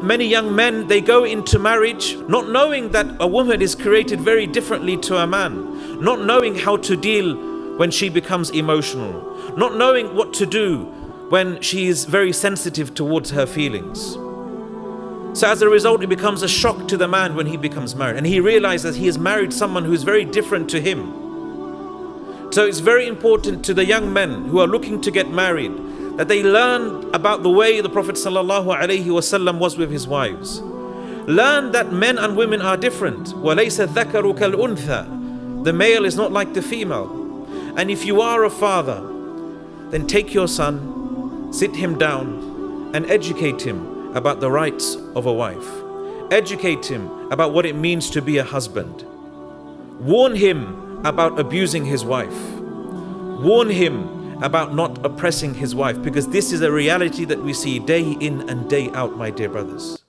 Many young men, they go into marriage not knowing that a woman is created very differently to a man, not knowing how to deal when she becomes emotional, not knowing what to do when she is very sensitive towards her feelings. So as a result, it becomes a shock to the man when he becomes married, and he realizes he has married someone who is very different to him. So it's very important to the young men who are looking to get married that they learn about the way the Prophet ﷺ was with his wives. Learn that men and women are different. وَلَيْسَ الذَّكَرُ كَالْأُنْثَى. The male is not like the female. And if you are a father, then take your son, sit him down and educate him about the rights of a wife. Educate him about what it means to be a husband. Warn him about abusing his wife. Warn him about not oppressing his wife, because this is a reality that we see day in and day out, my dear brothers.